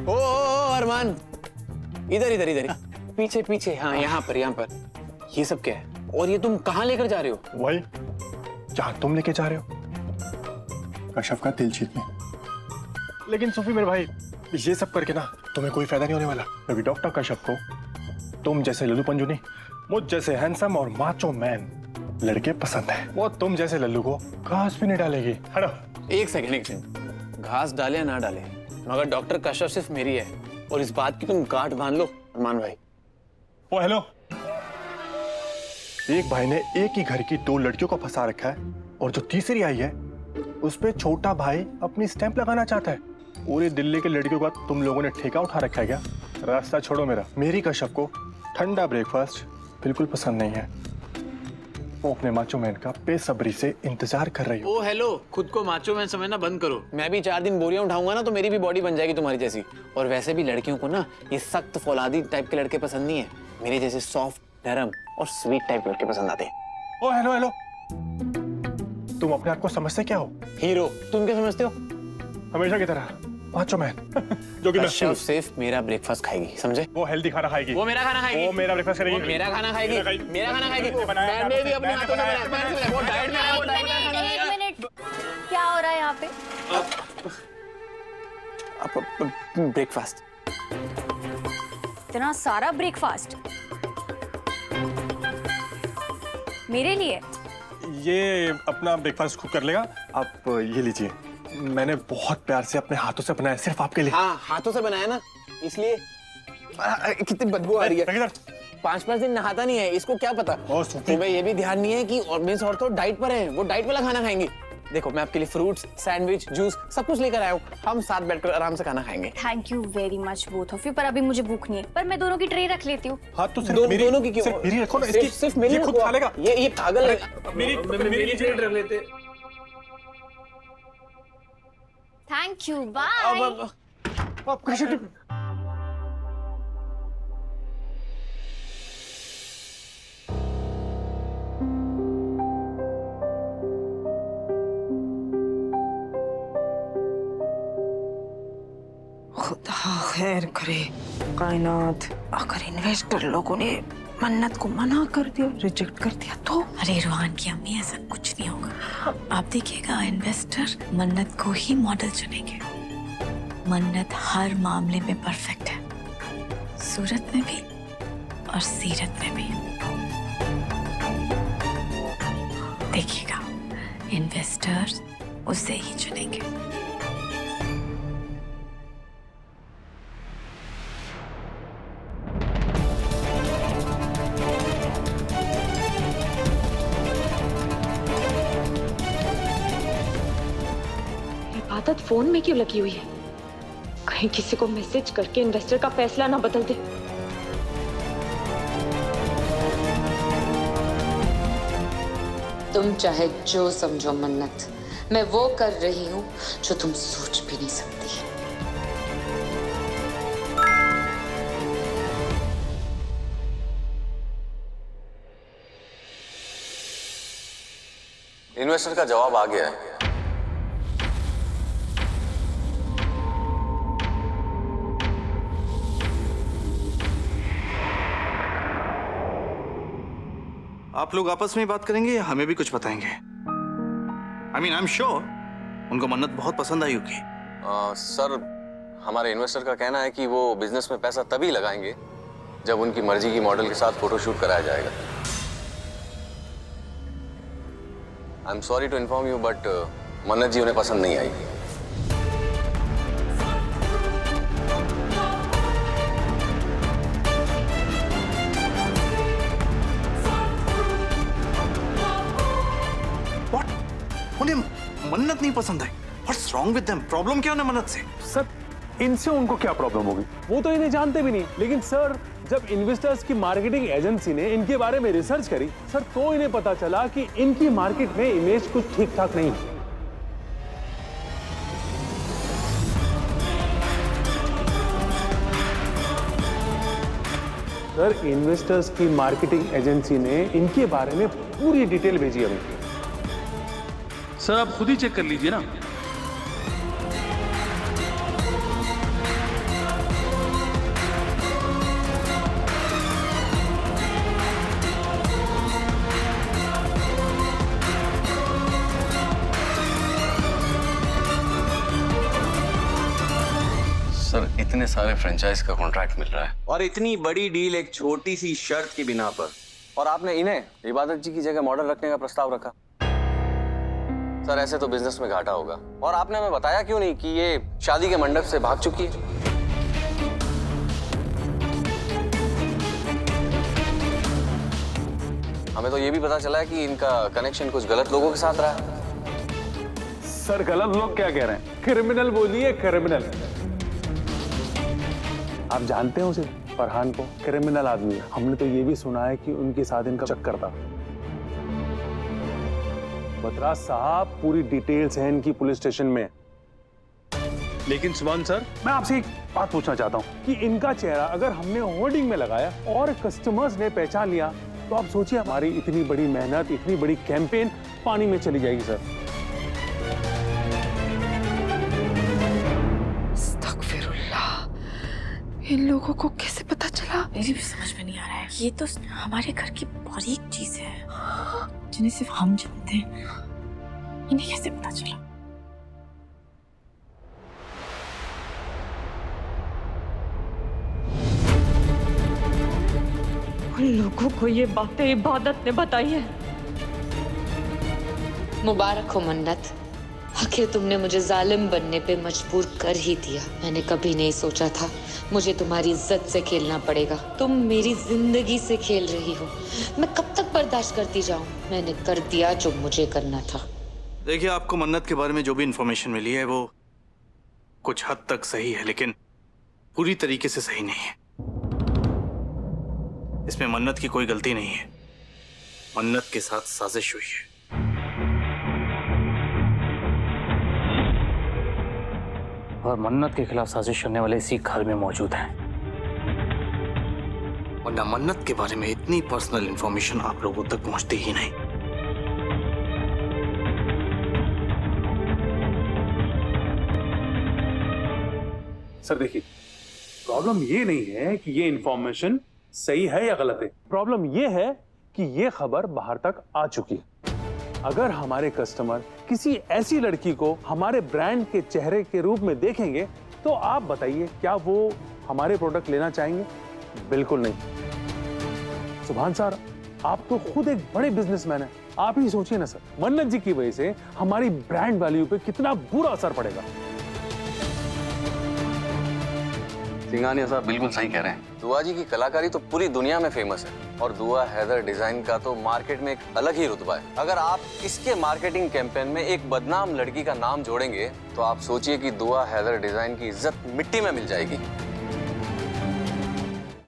ओ अरमान, इधर इधर इधर पीछे पीछे, हाँ यहाँ पर। ये सब क्या है और ये तुम कहाँ लेकर जा रहे हो? वही जहाँ तुम लेके जा रहे हो, कश्यप का दिल जीतने। लेकिन सूफी मेरे भाई, ये सब करके ना तुम्हें कोई फायदा नहीं होने वाला, क्योंकि डॉक्टर कश्यप को तुम जैसे लल्लू पंजू नहीं, मुझ जैसे हैंडसम और माचो मैन लड़के पसंद है। वो तुम जैसे लल्लू को घास भी नहीं डालेगी। हटो। एक सेकंड, घास डाले या ना डाले, मगर डॉक्टर कश्यप सिर्फ मेरी है, और इस बात की तुम गांठ बांध लो अरमान भाई। ओ हेलो, एक भाई ने एक ही घर की 2 लड़कियों को फंसा रखा है, और जो तीसरी आई है उस पे छोटा भाई अपनी स्टैंप लगाना चाहता है। पूरी दिल्ली के लड़कियों का तुम लोगों ने ठेका उठा रखा है क्या? रास्ता छोड़ो मेरा। मेरी कश्यप को ठंडा ब्रेकफास्ट बिल्कुल पसंद नहीं है। वो अपने माचो मैन का बेसब्री से इंतजार कर रही हो। ओ हेलो, खुद को माचो मैन समझना बंद करो। मैं भी 4 दिन बोरियां उठाऊंगा ना तो मेरी भी बॉडी बन जाएगी तुम्हारी जैसी। और वैसे भी लड़कियों को ना ये सख्त फौलादी टाइप के लड़के पसंद नहीं है, मेरे जैसे सॉफ्ट, नरम और स्वीट टाइप लड़के पसंद आते हैं। ओ हेलो हेलो, तुम अपने आप को समझते क्या हो? हीरो। तुम क्या समझते हो? हमेशा की तरह माचो मैन। जो कि कश्यप सिर्फ मेरा ब्रेकफास्ट खाएगी, समझे? वो हेल्दी खाना खाएगी। वो मेरा खाना खाएगी। वो मेरा ब्रेकफास्ट करेगी। मेरा खाना खाएगी। मेरा खाना खाएगी। मैंने भी अपने हाथों से बनाया। वो डाइट में है, वो डाइट में खाना एक मिनट, क्या हो रहा है यहाँ पे? ब्रेकफास्ट। इतना सारा ब्रेकफास्ट मेरे लिए? ये अपना ब्रेकफास्ट खुद कर लेगा। आप ये लीजिए, मैंने बहुत प्यार से अपने हाथों से बनाया, सिर्फ आपके लिए। हाँ, हाथों से बनाया ना, इसलिए कितनी बदबू आ रही है। 5-5 दिन नहाता नहीं है, इसको क्या पता। तुम्हें ये भी ध्यान नहीं है कि औरतें डाइट पर हैं, वो डाइट वाला खाना खाएंगी। देखो, मैं आपके लिए फ्रूट्स, सैंडविच, जूस सब कुछ लेकर आया हूँ। हम साथ बैठकर आराम से खाना खाएंगे। Thank you very much both of you, पर अभी मुझे भूख नहीं है। पर मैं दोनों की ट्रे रख लेती हूँ। हाँ तो सिर्फ मेरी, दोनों की क्यों? सिर्फ मेरी रखो ना, इसकी सिर्फ मेरी खुद खा लेगा। ये पागल है। मेरी प्लेट रख लेते। Thank you, bye. खुदा खैर करे कायनात। अगर इन्वेस्टर लोगों ने मन्नत को मना कर दिया, रिजेक्ट कर दिया तो? अरे रोहान की अम्मी, ऐसा कुछ नहीं होगा। आप देखिएगा, इन्वेस्टर मन्नत को ही मॉडल चुनेंगे। मन्नत हर मामले में परफेक्ट है, सूरत में भी और सीरत में भी। देखिएगा, इन्वेस्टर्स उसे ही चुनेंगे। आदत फोन में क्यों लगी हुई है? कहीं किसी को मैसेज करके इन्वेस्टर का फैसला ना बदल दे। तुम चाहे जो समझो मन्नत, मैं वो कर रही हूँ जो तुम सोच भी नहीं सकती। इन्वेस्टर का जवाब आ गया है। आप लोग आपस में बात करेंगे या हमें भी कुछ बताएंगे? I mean, I'm sure उनको मन्नत बहुत पसंद आई होगी। सर, हमारे इन्वेस्टर का कहना है कि वो बिजनेस में पैसा तभी लगाएंगे जब उनकी मर्जी की मॉडल के साथ फोटोशूट कराया जाएगा। I am sorry to inform you, but Mannat ji उन्हें पसंद नहीं आई। उन्हें मन्नत नहीं पसंद आई? What's wrong with them? Problem क्या है मन्नत से? सर, इनसे उनको क्या प्रॉब्लम होगी? वो तो इन्हें जानते भी नहीं। लेकिन सर, जब इन्वेस्टर्स की मार्केटिंग एजेंसी ने इनके बारे में रिसर्च करी सर, तो इन्हें पता चला कि इनकी मार्केट में इमेज कुछ ठीक ठाक नहीं है। सर, इन्वेस्टर्स की मार्केटिंग एजेंसी ने इनके बारे में पूरी डिटेल भेजी हमें। सर, आप खुद ही चेक कर लीजिए ना। इतने सारे फ्रेंचाइज का कॉन्ट्रैक्ट मिल रहा है और इतनी बड़ी डील एक छोटी सी शर्त की बिना पर, और आपने इन्हें इबादत जी की जगह मॉडल रखने का प्रस्ताव रखा। सर ऐसे तो बिजनेस में घाटा होगा। और आपने हमें बताया क्यों नहीं कि ये शादी के मंडप से भाग चुकी है? हमें तो ये भी पता चला है कि इनका कनेक्शन कुछ गलत लोगों के साथ रहा है। सर गलत लोग क्या कह रहे हैं? क्रिमिनल बोलिए, क्रिमिनल। आप जानते हैं उसे, फरहान को? क्रिमिनल आदमी है। हमने तो ये भी सुना है कि उनके साथ इनका चक्कर था। बतराज साहब पूरी डिटेल्स हैं इनकी पुलिस स्टेशन में। लेकिन सुभान सर, मैं आपसे एक बात पूछना चाहता हूं कि इनका चेहरा अगर हमने होर्डिंग में लगाया और कस्टमर्स ने पहचान लिया, तो आप सोचिए हमारी इतनी बड़ी मेहनत, इतनी बड़ी कैंपेन पानी में चली जाएगी सर। इन लोगों को कैसे पता चला? मेरी भी समझ में नहीं आ रहा है। ये तो हमारे घर की बारीक चीज है जिन्हें सिर्फ हम जानते हैं। इन्हें कैसे पता चला? उन लोगों को ये बातें इबादत ने बताई है। मुबारक हो मन्नत, आखिर तुमने मुझे जालिम बनने पे मजबूर कर ही दिया। मैंने कभी नहीं सोचा था मुझे तुम्हारी इज्जत से खेलना पड़ेगा। तुम मेरी जिंदगी से खेल रही हो। मैं कब तक बर्दाश्त करती जाऊं? मैंने कर दिया जो मुझे करना था। देखिए, आपको मन्नत के बारे में जो भी इंफॉर्मेशन मिली है वो कुछ हद तक सही है, लेकिन पूरी तरीके से सही नहीं है। इसमें मन्नत की कोई गलती नहीं है। मन्नत के साथ साजिश हुई है। और मन्नत के खिलाफ साजिश करने वाले इसी घर में मौजूद हैं। वरना मन्नत के बारे में इतनी पर्सनल इंफॉर्मेशन आप लोगों तक पहुंचती ही नहीं। सर देखिए, प्रॉब्लम ये नहीं है कि ये इंफॉर्मेशन सही है या गलत है। प्रॉब्लम ये है कि ये खबर बाहर तक आ चुकी है। अगर हमारे कस्टमर किसी ऐसी लड़की को हमारे ब्रांड के चेहरे के रूप में देखेंगे, तो आप बताइए क्या वो हमारे प्रोडक्ट लेना चाहेंगे? बिल्कुल नहीं। सुभान सर, आप तो खुद एक बड़े बिजनेसमैन हैं। आप ही सोचिए ना सर, मन्नत जी की वजह से हमारी ब्रांड वैल्यू पे कितना बुरा असर पड़ेगा। सिंघानिया साहब बिल्कुल सही कह रहे हैं। दुआ जी की कलाकारी तो पूरी दुनिया में फेमस है और दुआ हैदर डिजाइन का तो मार्केट में एक अलग ही रुतबा है। अगर आप इसके मार्केटिंग कैंपेन में एक बदनाम लड़की का नाम जोड़ेंगे तो आप सोचिए कि दुआ हैदर डिजाइन की इज्जत मिट्टी में मिल जाएगी।